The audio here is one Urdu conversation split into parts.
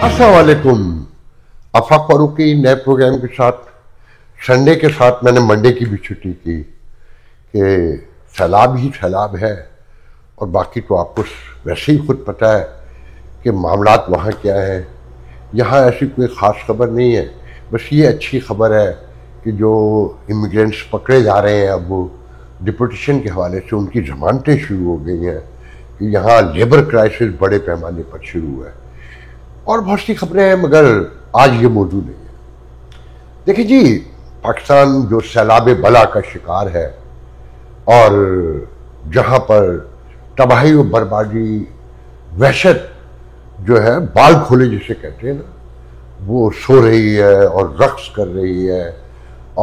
السلام علیکم. آفاق فاروقی نئے پروگرام کے ساتھ. سنڈے کے ساتھ میں نے منڈے کی بھی چھٹی کی کہ سیلاب ہی سیلاب ہے، اور باقی تو آپ کو ویسے ہی خود پتہ ہے کہ معاملات وہاں کیا ہے. یہاں ایسی کوئی خاص خبر نہیں ہے، بس یہ اچھی خبر ہے کہ جو امیگرینٹس پکڑے جا رہے ہیں اب وہ ڈپورٹیشن کے حوالے سے ان کی ضمانتیں شروع ہو گئی ہیں کہ یہاں لیبر کرائسس بڑے پیمانے پر شروع ہے، اور بہت سی خبریں ہیں، مگر آج یہ موضوع نہیں ہے. دیکھیں جی، پاکستان جو سیلاب بلا کا شکار ہے اور جہاں پر تباہی و بربادی، وحشت جو ہے بال کھولے جسے کہتے ہیں نا، وہ سو رہی ہے اور رقص کر رہی ہے،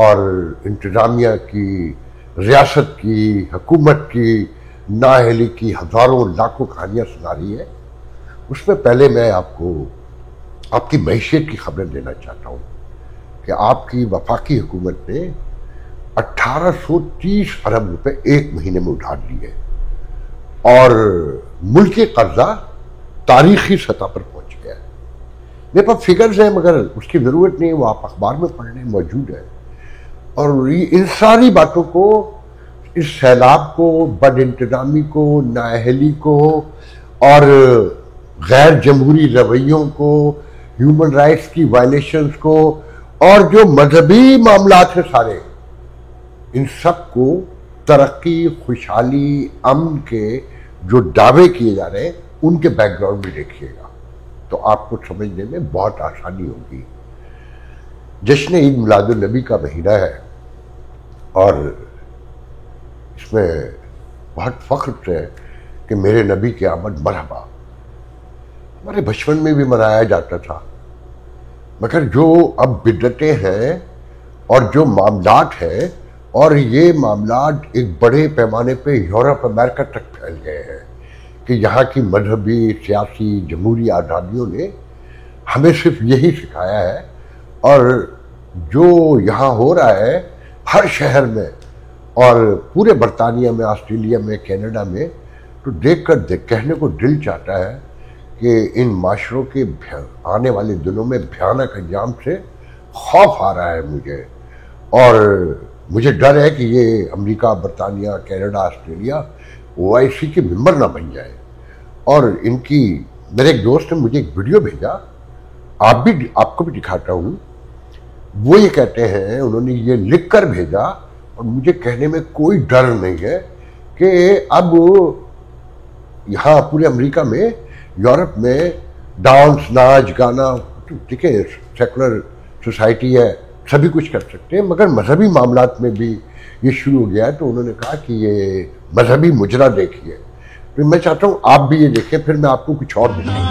اور انتظامیہ کی، ریاست کی، حکومت کی نااہلی کی ہزاروں لاکھوں کہانیاں سنا رہی ہے. اس میں پہلے میں آپ کو آپ کی معیشت کی خبریں دینا چاہتا ہوں کہ آپ کی وفاقی حکومت نے 1830 ارب روپے ایک مہینے میں ادھار لیے، اور ملکی قرضہ تاریخی سطح پر پہنچ گیا ہے. میرے پاس فگرز ہیں مگر اس کی ضرورت نہیں، وہ آپ اخبار میں پڑھنے موجود ہے. اور ان ساری باتوں کو، اس سیلاب کو، بد انتظامی کو، نااہلی کو، اور غیر جمہوری رویوں کو، ہیومن رائٹس کی وائلیشنز کو، اور جو مذہبی معاملات ہیں سارے، ان سب کو ترقی، خوشحالی، امن کے جو دعوے کیے جا رہے ہیں ان کے بیک گراؤنڈ میں دیکھیے گا تو آپ کو سمجھنے میں بہت آسانی ہوگی. جشن عید میلاد النبی کا مہینہ ہے، اور اس میں بہت فخر ہے کہ میرے نبی کی آمد مرحبا. ہمارے بچپن میں بھی منایا جاتا تھا، مگر جو اب بدعتیں ہیں اور جو معاملات ہیں، اور یہ معاملات ایک بڑے پیمانے پہ یورپ امریکہ تک پھیل گئے ہیں کہ یہاں کی مذہبی، سیاسی، جمہوری آزادیوں نے ہمیں صرف یہی سکھایا ہے، اور جو یہاں ہو رہا ہے ہر شہر میں اور پورے برطانیہ میں، آسٹریلیا میں، کینیڈا میں، تو دیکھ کر کہنے کو دل چاہتا ہے کہ ان معاشروں کے آنے والے دنوں میں بھیانک انجام سے خوف آ رہا ہے مجھے. اور مجھے ڈر ہے کہ یہ امریکہ، برطانیہ، کینیڈا، آسٹریلیا OIC کے ممبر نہ بن جائے. اور ان کی، میرے ایک دوست نے مجھے ایک ویڈیو بھیجا، آپ کو بھی دکھاتا ہوں. وہ یہ کہتے ہیں، انہوں نے یہ لکھ کر بھیجا، اور مجھے کہنے میں کوئی ڈر نہیں ہے کہ اب یہاں پورے امریکہ میں، یورپ میں ڈانس، ناچ، گانا، دیکھیں سیکولر سوسائٹی ہے، سبھی کچھ کر سکتے ہیں، مگر مذہبی معاملات میں بھی یہ شروع ہو گیا ہے. تو انہوں نے کہا کہ یہ مذہبی مجرا دیکھیے. تو میں چاہتا ہوں آپ بھی یہ دیکھیں، پھر میں آپ کو کچھ اور دکھاؤں.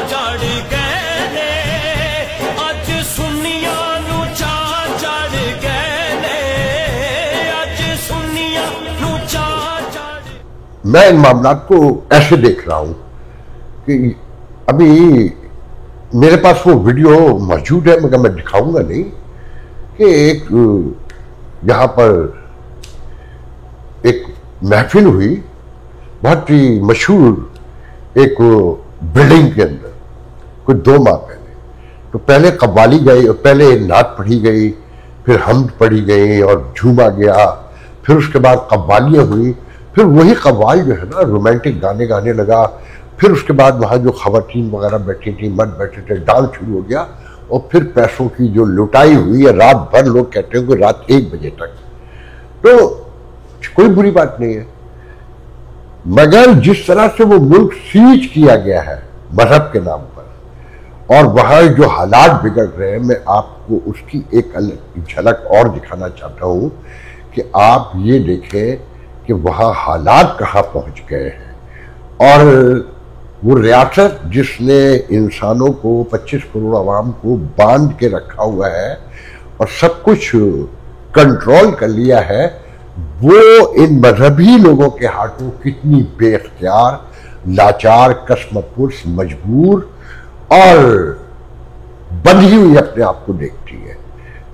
چڑ گئے اج سنیاں میں ان معاملات کو ایسے دیکھ رہا ہوں کہ ابھی میرے پاس وہ ویڈیو موجود ہے مگر میں دکھاؤں گا نہیں کہ ایک یہاں پر ایک محفل ہوئی بہت ہی مشہور ایک بلڈنگ کے اندر کوئی 2 ماہ پہلے. تو پہلے قوالی گئی اور پہلے نعت پڑھی گئی, پھر حمد پڑھی گئی اور جھوما گیا, پھر اس کے بعد قوالیاں ہوئی, پھر وہی قوال جو ہے نا رومانٹک گانے گانے لگا, پھر اس کے بعد وہاں جو خواتین وغیرہ بیٹھی تھیں مرد بیٹھے تھے ڈانس شروع ہو گیا, اور پھر پیسوں کی جو لٹائی ہوئی ہے رات بھر, لوگ کہتے ہیں کہ رات 1 بجے تک. تو کوئی بری بات نہیں ہے, مگر جس طرح سے وہ ملک سیج کیا گیا ہے مذہب کے نام پر اور وہاں جو حالات بگڑ رہے ہیں, میں آپ کو اس کی ایک الگ جھلک اور دکھانا چاہتا ہوں کہ آپ یہ دیکھیں کہ وہاں حالات کہاں پہنچ گئے ہیں. اور وہ ریاست جس نے انسانوں کو 25 کروڑ عوام کو باندھ کے رکھا ہوا ہے اور سب کچھ کنٹرول کر لیا ہے, وہ ان مذہبی لوگوں کے ہاتھوں کتنی بے اختیار, لاچار, قسمت پرس, مجبور اور بندھی ہوئی اپنے آپ کو دیکھتی ہے.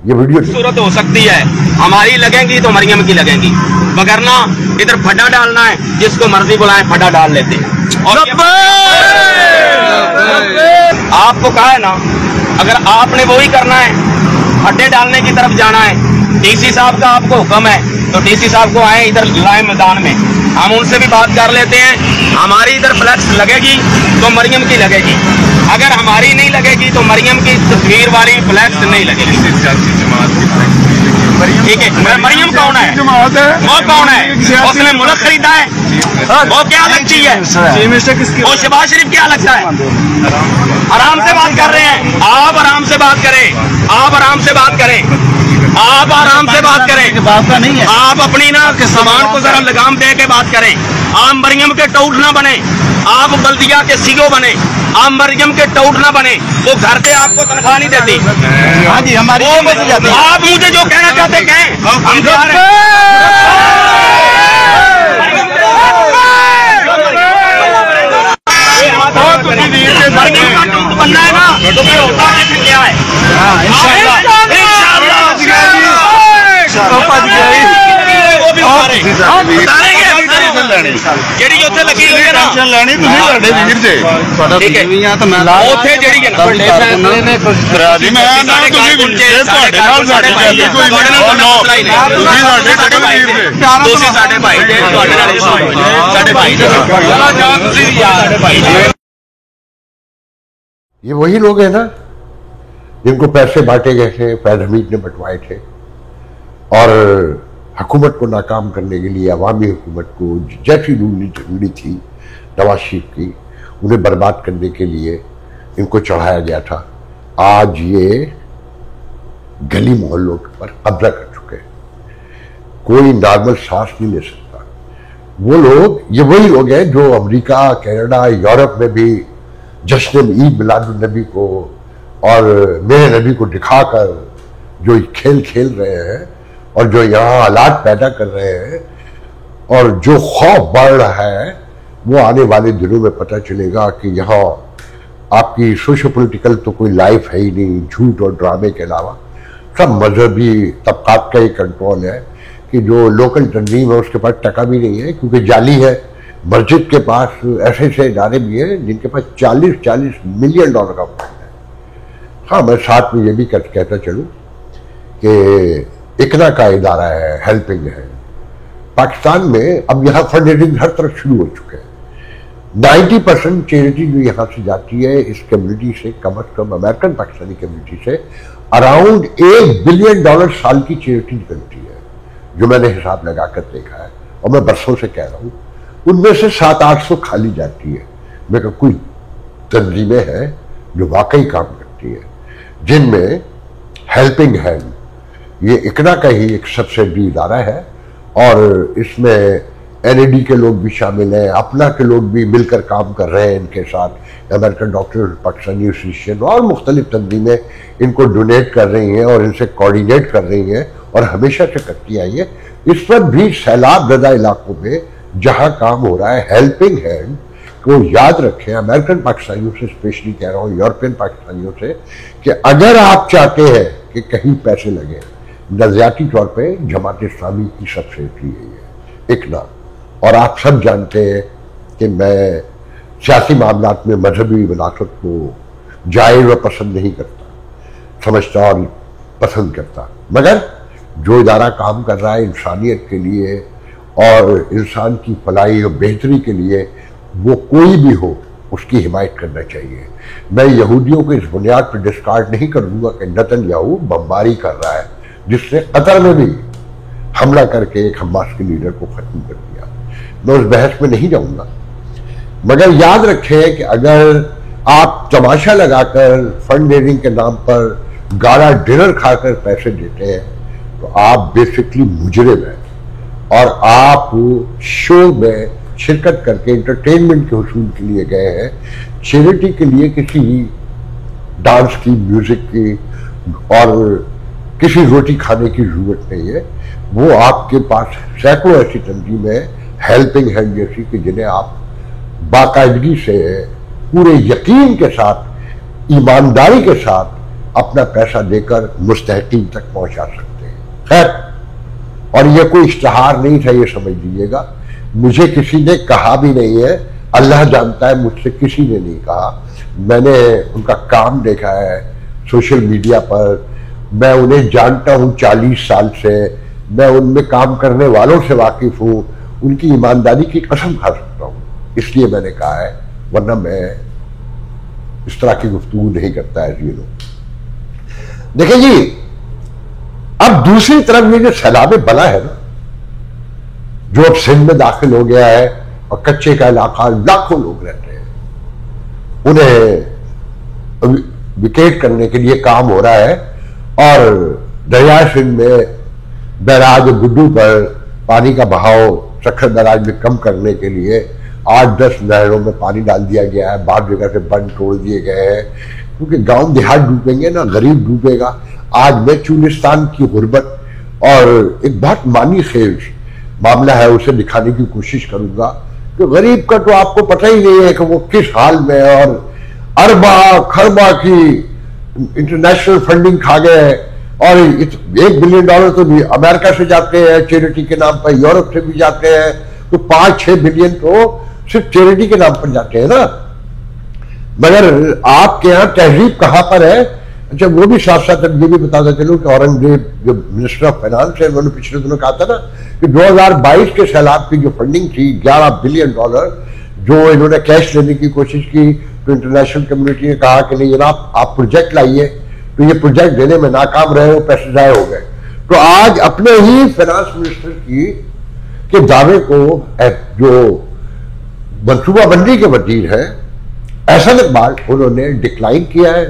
یہ ویڈیو صورت ہو سکتی ہے ہماری لگیں گی تو مریم کی لگیں گی, وگرنہ ادھر پھڈا ڈالنا ہے جس کو مرضی بلائیں پھڈا ڈال لیتے ہیں. اور آپ کو کہا ہے نا, اگر آپ نے وہی کرنا ہے پھڈے ڈالنے کی طرف جانا ہے, ڈی سی صاحب کا آپ کو حکم ہے تو ڈی سی صاحب کو آئیں ادھر لائیں میدان میں, ہم ان سے بھی بات کر لیتے ہیں. ہماری ادھر فلیکس لگے گی تو مریم کی لگے گی, اگر ہماری نہیں لگے گی تو مریم کی تصویر والی فلیکس نہیں لگے گی. ٹھیک ہے, مریم کون ہے, وہ کون ہے, اس نے ملک خریدا ہے, وہ کیا لگتی ہے, وہ شہباز شریف کیا لگتا ہے. آرام سے بات کر رہے ہیں, آپ آرام سے بات کریں, آپ آرام سے بات کریں, آپ آرام سے بات کریں, آپ اپنی نا زبان کو ذرا لگام دے کے بات کریں. آپ مریم کے ٹوٹ نہ بنے, آپ بلدیہ کے سی او بنے, آپ مریم کے ٹوٹ نہ بنے. وہ گھر پہ آپ کو تنخواہ نہیں دیتی. ہاں جی ہماری آپ مجھے جو کہنا چاہتے کہیں, ہم جا رہے مریم کا ٹوٹ بننا ہے نا تو پھر ہوتا ہے کیا ہے. یہ وہی لوگ ہیں نا جن کو پیسے بانٹے گئے تھے, فیض حمید نے بٹوائے تھے, اور حکومت کو ناکام کرنے کے لیے, عوامی حکومت کو جیسی ڈھونڈی تھی نواز شریف کی, انہیں برباد کرنے کے لیے ان کو چڑھایا گیا تھا. آج یہ گلی محلوں پر قبضہ کر چکے ہیں, کوئی نارمل سانس نہیں لے سکتا. وہ لوگ, یہ وہی لوگ ہیں جو امریکہ, کینیڈا, یورپ میں بھی جشن عید میلاد النبی کو اور میرے نبی کو دکھا کر جو کھیل کھیل رہے ہیں اور جو یہاں حالات پیدا کر رہے ہیں اور جو خوف بڑھ رہا ہے, وہ آنے والے دنوں میں پتہ چلے گا کہ یہاں آپ کی سوشو پولیٹیکل تو کوئی لائف ہے ہی نہیں, جھوٹ اور ڈرامے کے علاوہ سب مذہبی طبقات کا ہی کنٹرول ہے کہ جو لوکل تنظیم ہے اس کے پاس ٹکا بھی نہیں ہے کیونکہ جعلی ہے. مسجد کے پاس ایسے ایسے ادارے بھی ہیں جن کے پاس $40 ملین کا فنڈ ہے. ہاں, میں ساتھ میں یہ بھی کہتا چلوں کہ اکنا کا ادارہ ہے, ہیلپنگ ہے. پاکستان میں اب یہاں فنڈ ریزنگ ہر طرف شروع ہو چکے ہیں. 90% چیریٹی جو یہاں سے جاتی ہے اس کمیونٹی سے, کم از کم امریکن پاکستانی کمیونٹی سے اراؤنڈ $1 بلین سال کی چیریٹی نکلتی ہے, جو میں نے حساب لگا کر دیکھا ہے اور میں برسوں سے کہہ رہا ہوں. ان میں سے 700-800 کھالی جاتی ہے. میں کوئی تنظیمیں ہیں جو واقعی کام کرتی ہیں, جن میں ہیلپنگ ہینڈ یہ اکنا کا ہی ایک سبسڈی ادارہ ہے, اور اس میں NAD کے لوگ بھی شامل ہیں, اپنا کے لوگ بھی مل کر کام کر رہے ہیں ان کے ساتھ. امریکن ڈاکٹر پاکستانی ایسوسیشن اور مختلف تنظیمیں ان کو ڈونیٹ کر رہی ہیں اور ان سے کوارڈینیٹ کر رہی ہیں اور ہمیشہ سے کرتی آئی ہیں. اس پر بھی سیلاب زدہ علاقوں میں جہاں کام ہو رہا ہے ہیلپنگ ہینڈ کو یاد رکھیں. امریکن پاکستانیوں سے اسپیشلی کہہ رہا ہوں, یورپین پاکستانیوں سے, کہ اگر آپ چاہتے ہیں کہ کہیں پیسے لگے, نظریاتی طور پہ جماعت اسلامی کی سب سے یہی ہے اقنا. اور آپ سب جانتے ہیں کہ میں سیاسی معاملات میں مذہبی مناسبت کو جائز و پسند نہیں کرتا, سمجھتا اور پسند کرتا, مگر جو ادارہ کام کر رہا ہے انسانیت کے لیے اور انسان کی فلاحی اور بہتری کے لیے, وہ کوئی بھی ہو, اس کی حمایت کرنا چاہیے. میں یہودیوں کو اس بنیاد پہ ڈسکارڈ نہیں کر دوں گا کہ نتن یاہو بمباری کر رہا ہے, جس نے قطر میں بھی حملہ کر کے ایک حماس کے لیڈر کو ختم کر دیا. میں اس بحث میں نہیں جاؤں گا, مگر یاد رکھیں کہ اگر آپ تماشا لگا کر فنڈ ریزنگ کے نام پر گالا ڈنر کھا کر پیسے دیتے ہیں تو آپ بیسکلی مجرم ہیں, اور آپ شو میں شرکت کر کے انٹرٹینمنٹ کے حصول کے لیے گئے ہیں. چیریٹی کے لیے کسی ڈانس کی, میوزک کی اور کسی روٹی کھانے کی ضرورت نہیں ہے. وہ آپ کے پاس سینکڑوں ایسی تنظیمیں ہیلپنگ ہینڈ جیسی کہ جنہیں آپ باقاعدگی سے پورے یقین کے ساتھ, ایمانداری کے ساتھ اپنا پیسہ دے کر مستحقین تک پہنچا سکتے ہیں. خیر, اور یہ کوئی اشتہار نہیں تھا, یہ سمجھ لیجیے گا. مجھے کسی نے کہا بھی نہیں ہے, اللہ جانتا ہے مجھ سے کسی نے نہیں کہا. میں نے ان کا کام دیکھا ہے سوشل میڈیا پر, میں انہیں جانتا ہوں 40 سال سے, میں ان میں کام کرنے والوں سے واقف ہوں, ان کی ایمانداری کی قسم کھا سکتا ہوں. اس لیے میں نے کہا ہے, ورنہ میں اس طرح کی گفتگو نہیں کرتا ہے. یہ لوگ دیکھیں جی, اب دوسری طرف یہ جو سیلاب بلا ہے نا, جو اب سندھ میں داخل ہو گیا ہے, اور کچے کا علاقہ لاکھوں لوگ رہتے ہیں, انہیں ویکیٹ کرنے کے لیے کام ہو رہا ہے. اور دریائے سندھ میں بیراج گڈو پر پانی کا بہاؤ سکھر بیراج میں کم کرنے کے لیے 8-10 نہروں میں پانی ڈال دیا گیا ہے. بعض جگہ سے بند توڑ دیے گئے ہیں, کیونکہ گاؤں دیہات ڈوبیں گے نا, غریب ڈوبے گا. آج میں چولستان کی غربت اور ایک بہت معنی خیز معاملہ ہے اسے دکھانے کی کوشش کروں گا کہ غریب کا تو آپ کو پتہ ہی نہیں ہے کہ وہ کس حال میں ہے, اور اربا خربا کی انٹرنیشنل فنڈنگ کھا گئے, اور $1 بلین تو بھی امریکہ سے جاتے ہیں چیریٹی کے نام پر, یورپ سے بھی جاتے ہیں, تو 5-6 بلین تو صرف چیریٹی کے نام پر جاتے ہیں نا. مگر آپ کے یہاں تہذیب کہاں پر ہے؟ اچھا, وہ بھی ساتھ ساتھ یہ بھی بتاتا چلوں کہ اورنگزیب جو منسٹر آف فائنانس ہے, انہوں نے پچھلے دنوں کہا تھا نا کہ 2022 کے سیلاب کی جو فنڈنگ تھی $11 بلین, جو انہوں نے کیش لینے کی کوشش کی, تو انٹرنیشنل کمیونٹی نے کہا کہ نہیں جناب آپ پروجیکٹ لائیے, تو یہ پروجیکٹ دینے میں ناکام رہے, وہ پیسے ضائع ہو گئے. تو آج اپنے ہی فائنانس منسٹر کی کے دعوے کو جو منصوبہ بندی کے وزیر ہے احسن اقبال, انہوں نے ڈکلائن کیا ہے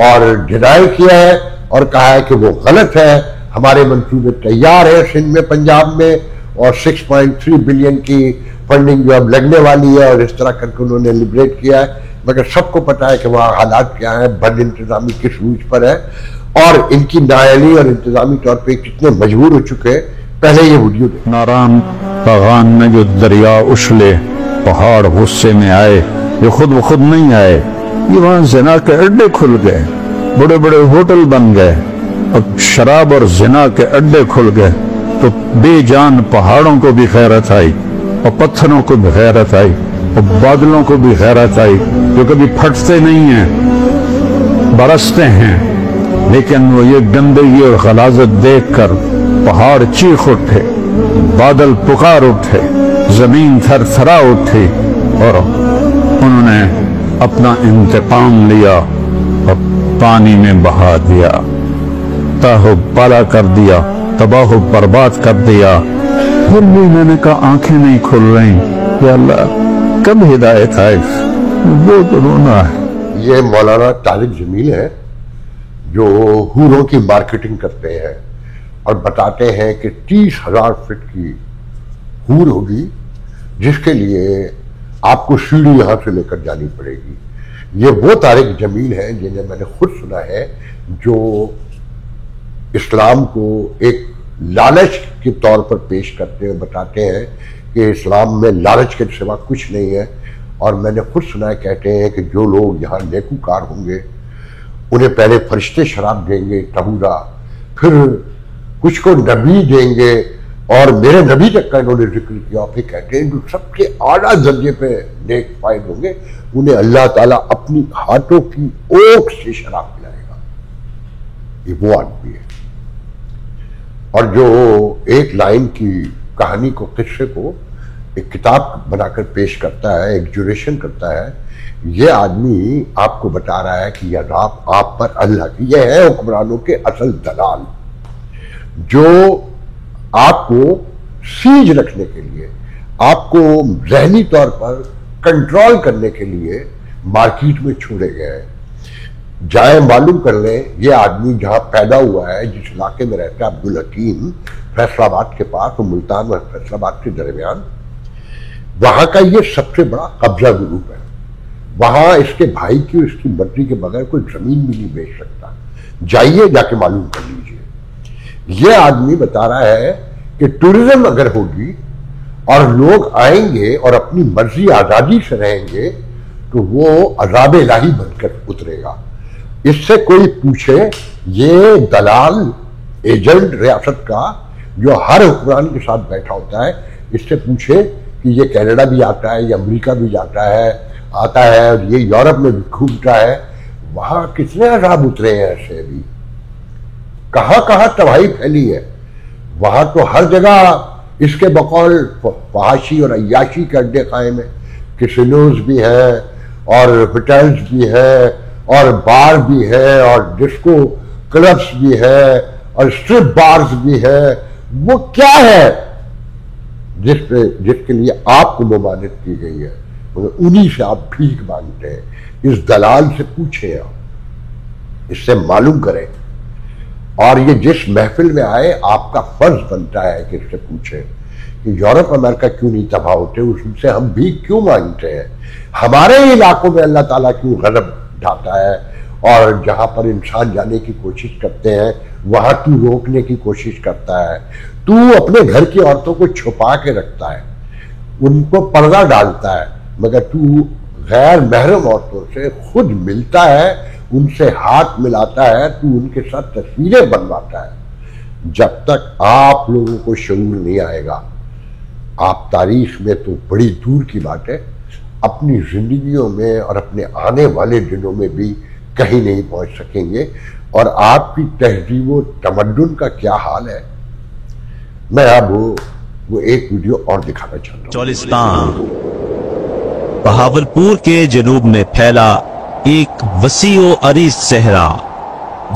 اور ڈینائی کیا ہے, اور کہا ہے کہ وہ غلط ہے. ہمارے منصوبے تیار ہیں سندھ میں, پنجاب میں, اور 6.3 بلین کی فنڈنگ جو اب لگنے والی ہے, اور اس طرح کر کے انہوں نے لبریٹ کیا ہے. مگر سب کو پتا ہے کہ وہاں حالات کیا ہیں, بد انتظامی کس روج پر ہے, اور ان کی نااہلی اور انتظامی طور پہ کتنے مجبور ہو چکے ہیں. پہلے یہ ویڈیو دیکھیں. ناران پاغان میں جو دریا اچھلے, پہاڑ غصے میں آئے, یہ خود بخود نہیں آئے, یہ وہاں زنا کے اڈے کھل گئے, بڑے بڑے ہوٹل بن گئے, اب شراب اور زنا کے اڈے کھل گئے, تو بے جان پہاڑوں کو بھی غیرت آئی, اور پتھروں کو بھی غیرت آئی, اور بادلوں کو بھی غیرت آئی, جو کبھی پھٹتے نہیں ہیں, برستے ہیں, لیکن وہ یہ گندگی اور غلاظت دیکھ کر پہاڑ چیخ اٹھے, بادل پکار اٹھے, زمین تھر تھرا اٹھی, اور انہوں نے اپنا انتقام لیا اور پانی میں بہا دیا, تاہو بالا کر دیا, تباہ و برباد کر دیا. پھر بھی میں نے کہا آنکھیں نہیں کھل رہی, یا اللہ کب ہدایت آئے, وہ تو رونا ہے. یہ مولانا طارق جمیل ہے جو حوروں کی مارکیٹنگ کرتے ہیں اور بتاتے ہیں کہ 30,000 فٹ کی حور ہوگی جس کے لیے آپ کو سیڑھی یہاں سے لے کر جانی پڑے گی. یہ وہ طارق جمیل ہیں جنہیں میں نے خود سنا ہے, جو اسلام کو ایک لالچ کے طور پر پیش کرتے ہیں, بتاتے ہیں کہ اسلام میں لالچ کے سوا کچھ نہیں ہے، اور میں نے خود سنا ہے کہتے ہیں کہ جو لوگ یہاں نیکوکار ہوں گے انہیں پہلے فرشتے شراب دیں گے طہورا، پھر کچھ کو نبی دیں گے، اور میرے نبی تک کا انہوں نے ذکر کیا، پھر کہتے ہیں جو سب سے اعلیٰ درجے پہ نیک فائد ہوں گے انہیں اللہ تعالیٰ اپنی ہاتھوں کی اوک سے شراب پلائے گا. یہ وہ آدمی ہے. اور جو ایک لائن کی کہانی کو، قصے کو ایک کتاب بنا کر پیش کرتا ہے، ایک جوریشن کرتا ہے، یہ آدمی آپ کو بتا رہا ہے کہ یہ عذاب آپ پر اللہ کی، یہ ہے حکمرانوں کے اصل دلال جو آپ کو سیج رکھنے کے لیے، آپ کو ذہنی طور پر کنٹرول کرنے کے لیے مارکیٹ میں چھوڑے گئے ہیں. جائیں معلوم کر لیں، یہ آدمی جہاں پیدا ہوا ہے، جس علاقے میں رہتا ہے عبدالحکیم، فیصل آباد کے پاس، ملتان اور فیصل آباد کے درمیان، وہاں کا یہ سب سے بڑا قبضہ گروپ ہے. وہاں اس کے بھائی کی اور اس کی مرضی کے بغیر کوئی زمین بھی نہیں بیچ سکتا. جائیے جا کے معلوم کر لیجیے. یہ آدمی بتا رہا ہے کہ ٹورزم اگر ہوگی اور لوگ آئیں گے اور اپنی مرضی آزادی سے رہیں گے تو وہ عذاب الہی بن کر اترے گا. اس سے کوئی پوچھے، یہ دلال ایجنٹ ریاست کا جو ہر حکمران کے ساتھ بیٹھا ہوتا ہے، اس سے پوچھے کہ یہ کینیڈا بھی آتا ہے، یہ امریکہ بھی آتا ہے اور یہ یورپ میں بھی گھومتا ہے، وہاں کتنے عذاب اترے ہیں ایسے بھی، کہاں کہاں تباہی پھیلی ہے. وہاں تو ہر جگہ اس کے بقول فحاشی اور عیاشی کے اڈے قائم ہیں، کسینوز بھی ہیں اور ہوٹلز بھی ہیں اور بار بھی ہے اور ڈسکو کلبس بھی ہے اور اسٹرپ بارز بھی ہے. وہ کیا ہے جس کے لیے آپ کو ممانعت کی گئی ہے؟ انہی سے آپ بھیک مانگتے ہیں. اس دلال سے پوچھیں، آپ اس سے معلوم کریں، اور یہ جس محفل میں آئے آپ کا فرض بنتا ہے کہ اس سے پوچھیں کہ یورپ امریکہ کیوں نہیں تباہ ہوتے، اس سے ہم بھیک کیوں مانگتے ہیں، ہمارے علاقوں میں اللہ تعالیٰ کیوں غضب ڈھاتا ہے، اور جہاں پر انسان جانے کی کوشش کرتے ہیں وہاں تو روکنے کی کوشش کرتا ہے. تو اپنے گھر کی عورتوں کو چھپا کے رکھتا ہے، ان کو پردہ ڈالتا ہے، مگر تو غیر محرم عورتوں سے خود ملتا ہے، ان سے ہاتھ ملاتا ہے، تو ان کے ساتھ تصویریں بنواتا ہے. جب تک آپ لوگوں کو شعور نہیں آئے گا، آپ تاریخ میں تو بڑی دور کی بات ہے، اپنی زندگیوں میں اور اپنے آنے والے دنوں میں بھی کہیں نہیں پہنچ سکیں گے. اور آپ کی تہذیب و تمدن کا کیا حال ہے، میں اب وہ ایک ویڈیو اور دکھانا چاہتا ہوں. چولستان بہاولپور کے جنوب میں پھیلا ایک وسیع و عریض صحرا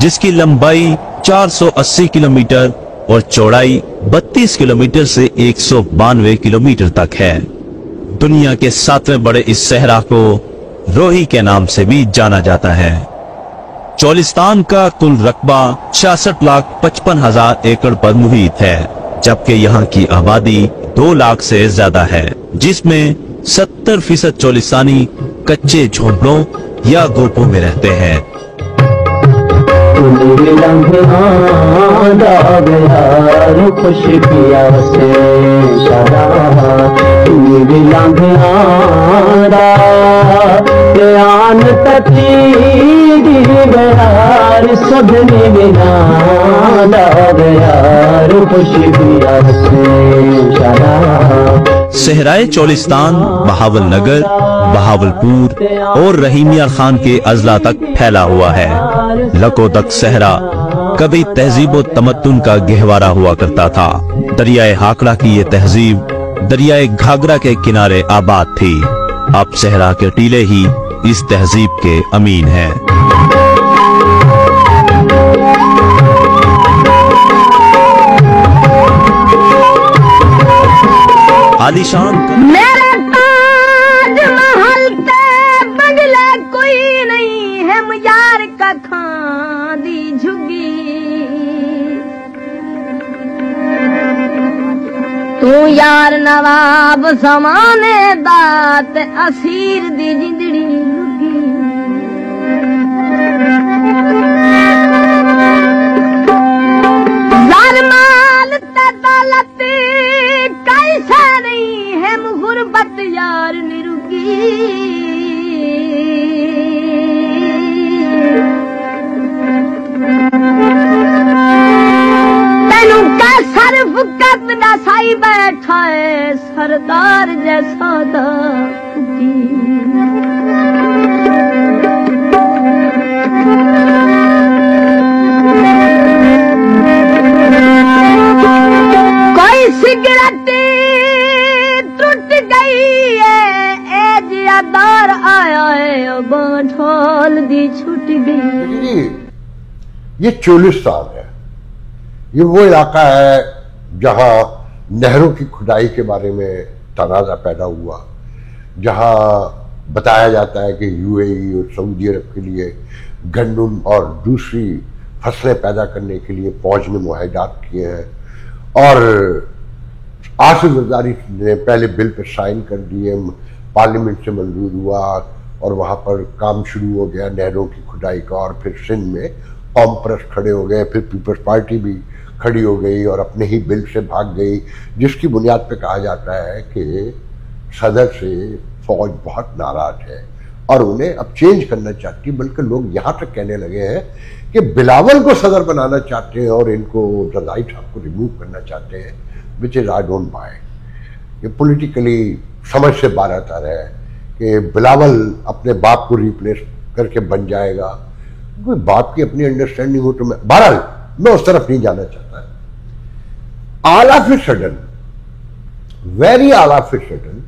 جس کی لمبائی 480 کلومیٹر اور چوڑائی 32 کلومیٹر سے 192 کلومیٹر تک ہے. دنیا کے 7ویں بڑے اس صحرا کو روہی کے نام سے بھی جانا جاتا ہے. چولستان کا کل رقبہ 66,55,000 ایکڑ پر محیط ہے، جبکہ یہاں کی آبادی 2 لاکھ سے زیادہ ہے، جس میں 70% چولستانی کچے جھونپڑوں یا گوپوں میں رہتے ہیں. صحرائے چولستان بہاول نگر، بہاولپور اور رحیمیہ خان کے اضلاع تک پھیلا ہوا ہے. لکو تک صحرا کبھی تہذیب و تمدن کا گہوارہ ہوا کرتا تھا. دریائے ہاکڑا کی یہ تہذیب دریائے گھاگرا کے کنارے آباد تھی. اب صحرا کے ٹیلے ہی اس تہذیب کے امین ہیں. عالیشان میرے تاج محل تے بنگلے کوئی نہیں ہے، مجار کا کھان دی جھگی تو یار نواب زمانے دا تے اسیر دی جندڑی لگی. زر مال تے دولت کیسے نہیں کتنا سائی بیٹھا ہے سردار جیسا دا کوئی سگریٹ ٹوٹ گئی ہے اے جیا دار آیا ہے بانٹھول دی چھٹ گئی. یہ چولستان ہے، یہ وہ علاقہ ہے جہاں نہروں کی کھدائی کے بارے میں تنازع پیدا ہوا، جہاں بتایا جاتا ہے کہ یو اے ای اور سعودی عرب کے لیے گندم اور دوسری فصلیں پیدا کرنے کے لیے فوج نے معاہدات کیے ہیں، اور آصف زرداری نے پہلے بل پہ سائن کر دیے، پارلیمنٹ سے منظور ہوا اور وہاں پر کام شروع ہو گیا نہروں کی کھدائی کا. اور پھر سندھ میں قوم پرست کھڑے ہو گئے، پھر پیپلز پارٹی بھی کھڑی ہو گئی اور اپنے ہی بل سے بھاگ گئی، جس کی بنیاد پہ کہا جاتا ہے کہ صدر سے فوج بہت ناراض ہے اور انہیں اب چینج کرنا چاہتی ہے. بلکہ لوگ یہاں تک کہنے لگے ہیں کہ بلاول کو صدر بنانا چاہتے ہیں اور ان کو رضائی صاحب کو ریموو کرنا چاہتے ہیں، which is I don't buy. یہ پولیٹیکلی سمجھ سے باہر آ رہا ہے کہ بلاول اپنے باپ کو ریپلیس کر کے بن جائے گا. کوئی باپ کی اپنی انڈرسٹینڈنگ ہو تو بہرحال میں اس طرف نہیں جانا چاہتا. All of a sudden, very all of a sudden,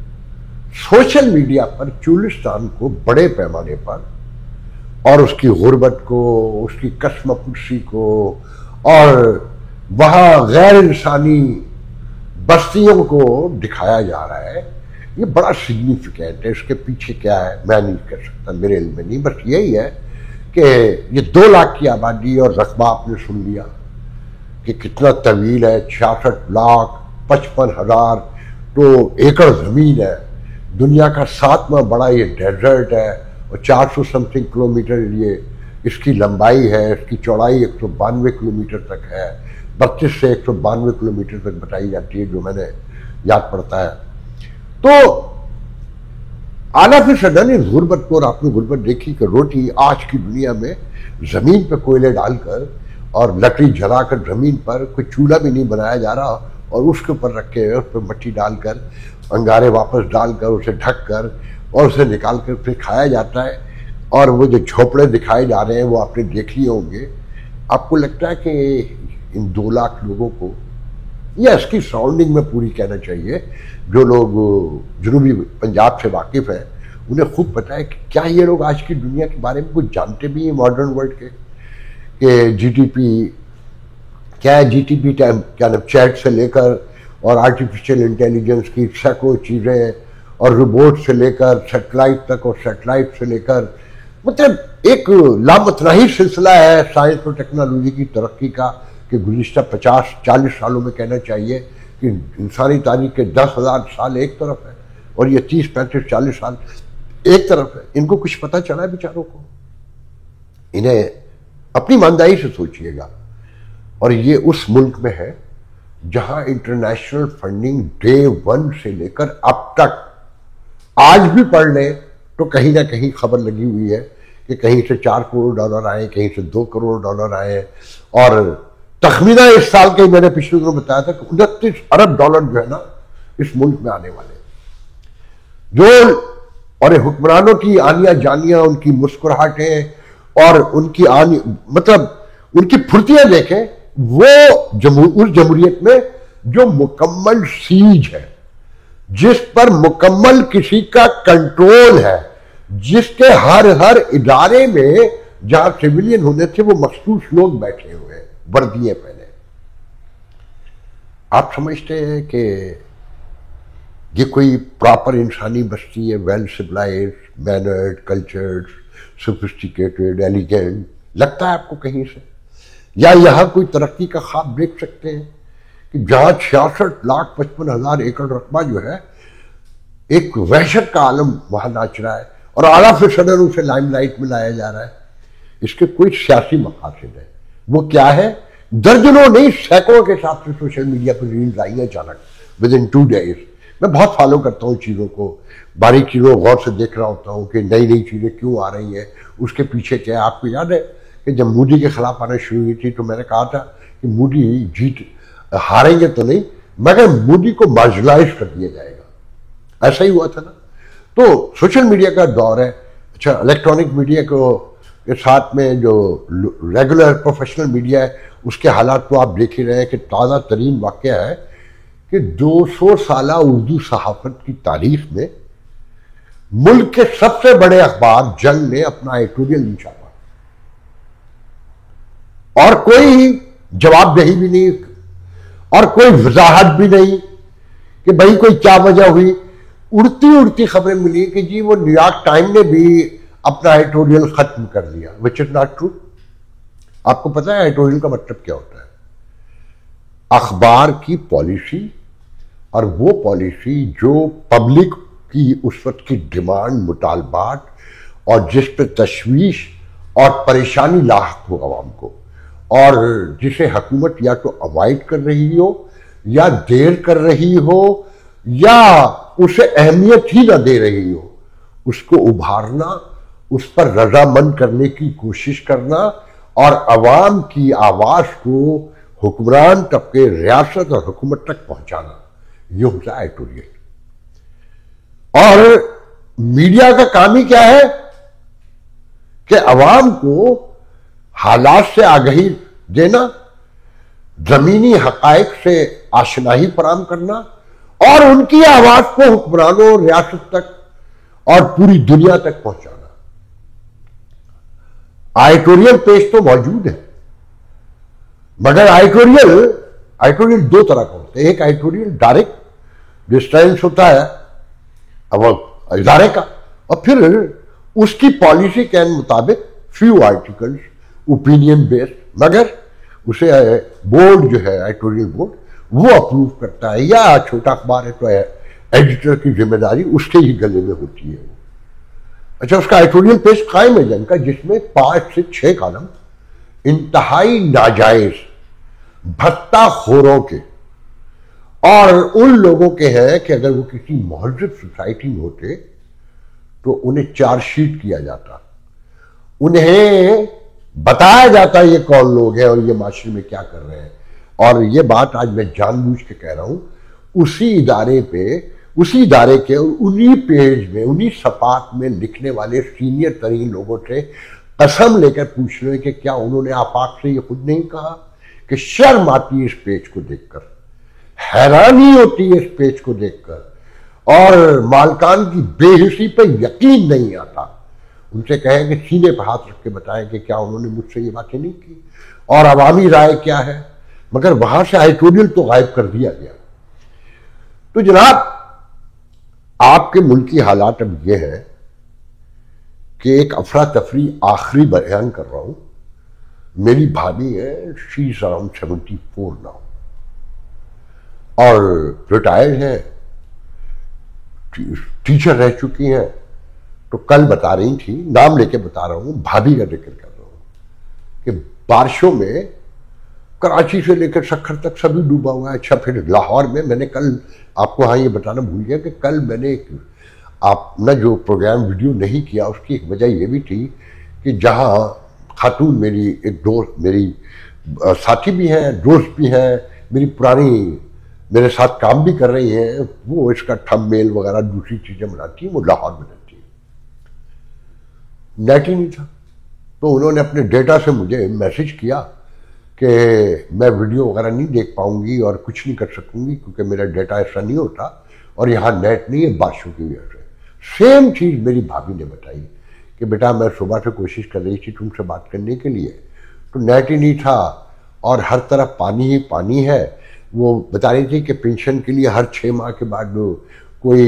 social media پر چولستان کو بڑے پیمانے پر اور اس کی غربت کو، اس کی کشم پرسی کو، اور وہاں غیر انسانی بستیوں کو دکھایا جا رہا ہے. یہ بڑا سگنیفیکینٹ ہے. اس کے پیچھے کیا ہے میں نہیں کہہ سکتا، میرے علم میں نہیں. بس یہی ہے کہ یہ 2 لاکھ کی آبادی اور رقبہ آپ نے سن لیا کہ کتنا طویل ہے، 66,55,000 تو ایکڑ زمین ہے. دنیا کا 7واں بڑا یہ ڈیزرٹ ہے اور 400 سمتھنگ کلومیٹر یہ اس کی لمبائی ہے. اس کی چوڑائی 192 کلومیٹر تک ہے، 32 سے 192 کلومیٹر تک بتائی جاتی ہے جو میں نے یاد پڑتا ہے. تو آل آف اے سڈن اس غربت کو، اور آپ نے غربت دیکھی کہ روٹی آج کی دنیا میں زمین پہ کوئلے ڈال کر اور لکڑی جلا کر زمین پر کوئی چولہا بھی نہیں بنایا جا رہا، اور اس کے اوپر رکھ کے اس پہ مٹی ڈال کر انگارے واپس ڈال کر اسے ڈھک کر اور اسے نکال کر پھر کھایا جاتا ہے. اور وہ جو جھوپڑے دکھائے جا رہے ہیں وہ آپ نے دیکھ لیے ہوں گے. آپ کو لگتا ہے کہ ان 2 لاکھ لوگوں کو، یا اس کی سراؤنڈنگ میں پوری کہنا چاہیے، جو لوگ جنوبی پنجاب سے واقف ہیں انہیں خوب پتہ ہے کہ کیا یہ لوگ آج کی دنیا کے بارے میں کچھ جانتے بھی ہیں ماڈرن ورلڈ کے، کہ جی ٹی پی کیا ہے. جی ٹی پی کیا نام چیٹ سے لے کر اور آرٹیفیشیل انٹیلیجنس کی سینکڑوں چیزیں، اور روبوٹ سے لے کر سیٹلائٹ تک، اور سیٹلائٹ سے لے کر مطلب ایک لامتناہی سلسلہ ہے سائنس اور ٹیکنالوجی کی ترقی کا، کہ گزشتہ 50-40 سالوں میں کہنا چاہیے کہ انسانی تاریخ کے 10,000 سال ایک طرف ہے اور یہ 30-35-40 سال ایک طرف ہے. ان کو کچھ پتہ چلا ہے بیچاروں کو؟ انہیں اپنی ماندائی سے سوچئے گا. اور یہ اس ملک میں ہے جہاں انٹرنیشنل فنڈنگ ڈے 1 سے لے کر اب تک، آج بھی پڑھ لیں تو کہیں نہ کہیں خبر لگی ہوئی ہے کہ کہیں سے $4 کروڑ آئے، کہیں سے $2 کروڑ آئے. اور تخمینہ اس سال کے میں نے پچھلے دنوں بتایا تھا کہ $29 ارب جو ہے نا اس ملک میں آنے والے، جو اور حکمرانوں کی آنیاں جانیاں، ان کی مسکراہٹیں اور ان کی مطلب ان کی پھرتیاں دیکھیں، وہ اس جمہوریت میں جو مکمل سیج ہے، جس پر مکمل کسی کا کنٹرول ہے، جس کے ہر ادارے میں جہاں سیویلین ہونے تھے وہ مخصوص لوگ بیٹھے ہوئے ہیں وردیاں پہنے. آپ سمجھتے ہیں کہ یہ کوئی پراپر انسانی بستی ہے، well civilised, mannered, cultured, sophisticated, elegant لگتا ہے آپ کو کہیں سے؟ یا یہاں کوئی ترقی کا خواب دیکھ سکتے ہیں کہ جہاں 66,55,000 ایکڑ رقبہ جو ہے ایک وحشت کا عالم وہاں ناچ رہا ہے اور اعلیٰ فی صدر اسے لائم لائٹ میں لایا جا رہا ہے. اس کے کوئی سیاسی مقاصد ہے. وہ کیا ہے؟ درجنوں نہیں سینکڑوں کے حساب سے سوشل میڈیا پر ریلز آئی ہیں اچانک ود ان 2 days. میں بہت فالو کرتا ہوں چیزوں کو، باریک چیزوں غور سے دیکھ رہا ہوتا ہوں کہ نئی نئی چیزیں کیوں آ رہی ہیں، اس کے پیچھے کیا ہے. آپ کو یاد ہے کہ جب مودی کے خلاف آنا شروع ہوئی تھی تو میں نے کہا تھا کہ مودی ہاریں گے تو نہیں مگر مودی کو مارجنلائز کر دیا جائے گا. ایسا ہی ہوا تھا نا. تو سوشل میڈیا کا دور ہے. اچھا الیکٹرانک میڈیا کے ساتھ میں جو ریگولر پروفیشنل میڈیا ہے اس کے حالات تو آپ دیکھ ہی رہے ہیں کہ تازہ ترین واقعہ ہے کہ 200 سالہ اردو صحافت کی تاریخ میں ملک کے سب سے بڑے اخبار جنگ نے اپنا ایڈیٹوریل نہیں چھاپا اور کوئی جواب دہی بھی نہیں اور کوئی وضاحت بھی نہیں کہ بھائی کوئی کیا وجہ ہوئی. اڑتی خبریں ملی کہ جی وہ نیو یارک ٹائم نے بھی اپنا ایڈیٹوریل ختم کر دیا which is not true. آپ کو پتا ہے ایڈیٹوریل کا مطلب کیا ہوتا ہے؟ اخبار کی پالیسی اور وہ پالیسی جو پبلک کی اس وقت کی ڈیمانڈ مطالبات اور جس پہ تشویش اور پریشانی لاحق ہو عوام کو اور جسے حکومت یا تو اوائڈ کر رہی ہو یا دیر کر رہی ہو یا اسے اہمیت ہی نہ دے رہی ہو اس کو ابھارنا اس پر رضامند کرنے کی کوشش کرنا اور عوام کی آواز کو حکمران طبقے ریاست اور حکومت تک پہنچانا یہ ہوتا ہے ایڈیٹوریل. اور میڈیا کا کام ہی کیا ہے کہ عوام کو حالات سے آگہی دینا زمینی حقائق سے آشنائی فراہم کرنا اور ان کی آواز کو حکمرانوں ریاست تک اور پوری دنیا تک پہنچانا. ایڈیٹوریل پیج تو موجود ہے مگر ایڈیٹوریل دو طرح کا ہوتا ہے. ایک ایڈیٹوریل ڈائریکٹ جو اسٹینس ہوتا ہے ادارے کا اور پھر اس کی پالیسی کے مطابق فیو آرٹیکلز اوپینین بیسڈ مگر اسے بورڈ جو ہے ایڈیٹوریل بورڈ وہ اپروو کرتا ہے یا چھوٹا اخبار ہے تو ایڈیٹر کی ذمہ داری اس کے ہی گلے میں ہوتی ہے. اچھا اس کا ایڈیٹوریل پیج قائم ہے جن کا جس میں 5 سے 6 کالم انتہائی ناجائز بھتہ خوروں کے اور ان لوگوں کے ہیں کہ اگر وہ کسی مہذب سوسائٹی میں ہوتے تو انہیں چارج شیٹ کیا جاتا انہیں بتایا جاتا یہ کون لوگ ہیں اور یہ معاشرے میں کیا کر رہے ہیں. اور یہ بات آج میں جان بوجھ کے کہہ رہا ہوں اسی ادارے کے انہی پیج میں انہی صفحات میں لکھنے والے سینئر ترین لوگوں سے قسم لے کر پوچھ رہے کہ کیا انہوں نے آفاق سے یہ خود نہیں کہا کہ شرم آتی ہے اس پیج کو دیکھ کر, حیرانی ہوتی ہے اس پیج کو دیکھ کر اور مالکان کی بے حسی پہ یقین نہیں آتا. ان سے کہیں کہ سینے پہ ہاتھ رکھ کے بتائیں کہ کیا انہوں نے مجھ سے یہ باتیں نہیں کی اور عوامی رائے کیا ہے مگر وہاں سے ایڈیٹوریل تو غائب کر دیا گیا. تو جناب آپ کے ملکی حالات اب یہ ہے کہ ایک افراتفری آخری بیان کر رہا ہوں. میری بھابھی ہے شی از اراؤنڈ 74 ناؤ اور ریٹائرڈ ہے ٹیچر رہ چکی ہیں. تو کل بتا رہی تھی نام لے کے بتا رہا ہوں بھابھی کا ذکر کر رہا ہوں کہ بارشوں میں کراچی سے لے کر سکھر تک سبھی ڈوبا ہوا ہے. اچھا پھر لاہور میں نے کل آپ کو ہاں یہ بتانا بھول گیا کہ کل میں نے اپنا جو پروگرام ویڈیو نہیں کیا اس کی ایک وجہ یہ بھی تھی کہ جہاں خاتون میری ایک دوست میری ساتھی بھی ہیں دوست بھی ہیں میری پرانی میرے ساتھ کام بھی کر رہی ہیں وہ اس کا تھم میل وغیرہ دوسری چیزیں بناتی ہیں وہ لاہور میں رہتی ہیں. نیٹ ہی نہیں تھا تو انہوں نے اپنے ڈیٹا سے مجھے میسج کیا کہ میں ویڈیو وغیرہ نہیں دیکھ پاؤں گی اور کچھ نہیں کر سکوں گی کیونکہ میرا ڈیٹا ایسا نہیں ہوتا اور یہاں نیٹ نہیں ہے بارشوں کی وجہ سے. سیم چیز میری بھابھی نے بتائی کہ بیٹا میں صبح سے کوشش کر رہی تھی تم سے بات کرنے کے لیے تو نیٹ ہی نہیں تھا اور ہر طرف پانی ہی پانی ہے. وہ بتا رہی تھی کہ پینشن کے لیے ہر 6 ماہ کے بعد کوئی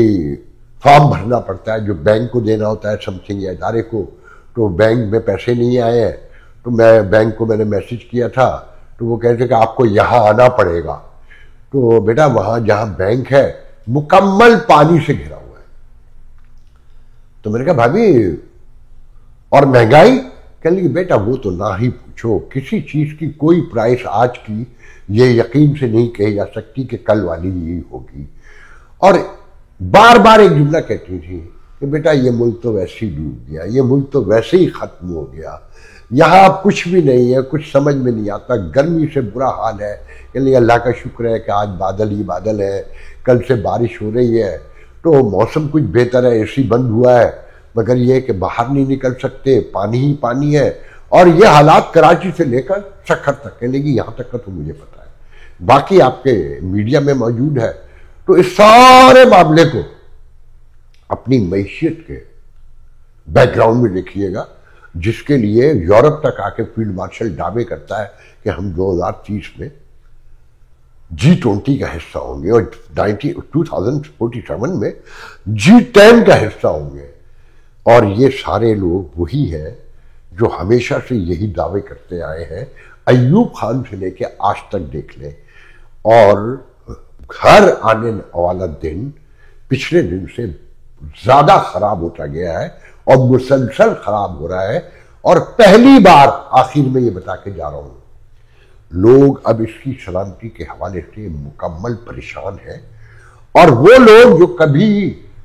فارم بھرنا پڑتا ہے جو بینک کو دینا ہوتا ہے سم تھنگ یا ادارے کو تو بینک میں پیسے نہیں آئے ہیں تو میں بینک کو میں نے میسج کیا تھا تو وہ کہتے کہ آپ کو یہاں آنا پڑے گا. تو بیٹا وہاں جہاں بینک ہے مکمل پانی سے گھرا ہوا ہے. تو میں نے کہا بھابھی اور مہنگائی کہنے لگی بیٹا وہ تو نہ ہی پوچھو کسی چیز کی کوئی پرائس آج کی یہ یقین سے نہیں کہی جا سکتی کہ کل والی یہی ہوگی. اور بار بار ایک جملہ کہتی تھی کہ بیٹا یہ ملک تو ویسے ہی ڈوب گیا یہ ملک تو ویسے ہی ختم ہو گیا یہاں اب کچھ بھی نہیں ہے، کچھ سمجھ میں نہیں آتا، گرمی سے برا حال ہے، یعنی اللہ کا شکر ہے کہ آج بادل ہی بادل ہے، کل سے بارش ہو رہی ہے تو موسم کچھ بہتر ہے، اے سی بند ہوا ہے، مگر یہ کہ باہر نہیں نکل سکتے، پانی ہی پانی ہے، اور یہ حالات کراچی سے لے کر سکھر تک ہے، لیکن یہاں تک کا تو مجھے پتا ہے، باقی آپ کے میڈیا میں موجود ہے، تو اس سارے معاملے کو اپنی معیشت کے بیک گراؤنڈ میں دیکھیے گا، جس کے لیے یورپ تک آ کے فیلڈ مارشل دعوے کرتا ہے کہ ہم 2030 میں G20 کا حصہ ہوں گے، اور 2047 میں G10 کا حصہ ہوں گے، اور یہ سارے لوگ وہی ہیں جو ہمیشہ سے یہی دعوے کرتے آئے ہیں، ایوب خان سے لے کے آج تک دیکھ لیں، اور ہر آنے والا دن پچھلے دن سے زیادہ خراب ہوتا گیا ہے اور مسلسل خراب ہو رہا ہے، اور پہلی بار آخر میں یہ بتا کے جا رہا ہوں، لوگ اب اس کی سلامتی کے حوالے سے مکمل پریشان ہیں، اور وہ لوگ جو کبھی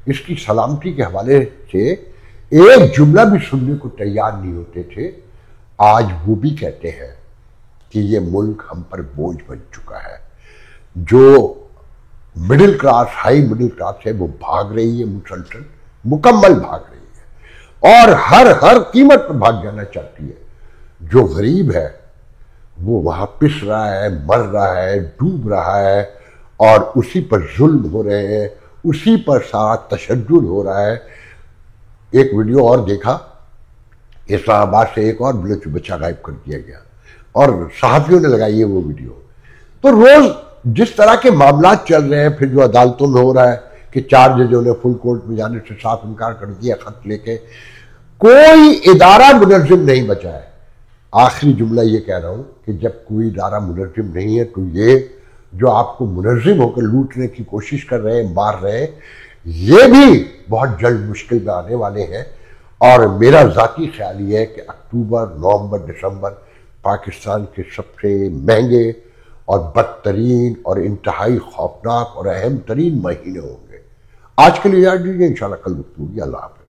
اس کی سلامتی کے حوالے سے ایک جملہ بھی سننے کو تیار نہیں ہوتے تھے، آج وہ بھی کہتے ہیں کہ یہ ملک ہم پر بوجھ بن چکا ہے۔ جو middle class, high middle class ہے، وہ بھاگ رہی ہے، مسلسل مکمل بھاگ رہی ہے، اور ہر قیمت پر بھاگ جانا چاہتی ہے۔ جو غریب ہے وہ وہاں پس رہا ہے، مر رہا ہے، ڈوب رہا ہے، اور اسی پر ظلم ہو رہے ہیں، اسی پر سارا تشدد ہو رہا ہے۔ ایک ویڈیو اور دیکھا، اسلام آباد سے ایک اور بچہ غائب کر دیا گیا، اور صحافیوں نے لگائی ہے وہ ویڈیو۔ تو روز جس طرح کے معاملات چل رہے ہیں، پھر جو عدالتوں میں ہو رہا ہے کہ 4 ججوں نے فل کورٹ میں جانے سے صاف انکار کر دیا خط لے کے، کوئی ادارہ منظم نہیں بچا ہے۔ آخری جملہ یہ کہہ رہا ہوں کہ جب کوئی ادارہ منظم نہیں ہے تو یہ جو آپ کو منظم ہو کر لوٹنے کی کوشش کر رہے ہیں، مار رہے ہیں، یہ بھی بہت جلد مشکل میں آنے والے ہیں۔ اور میرا ذاتی خیال یہ ہے کہ اکتوبر، نومبر، دسمبر پاکستان کے سب سے مہنگے اور بدترین اور انتہائی خوفناک اور اہم ترین مہینے ہوں گے۔ آج کے لیے اجازت دیجیے، انشاءاللہ کل گفتگو ہوگی۔ اللہ حافظ۔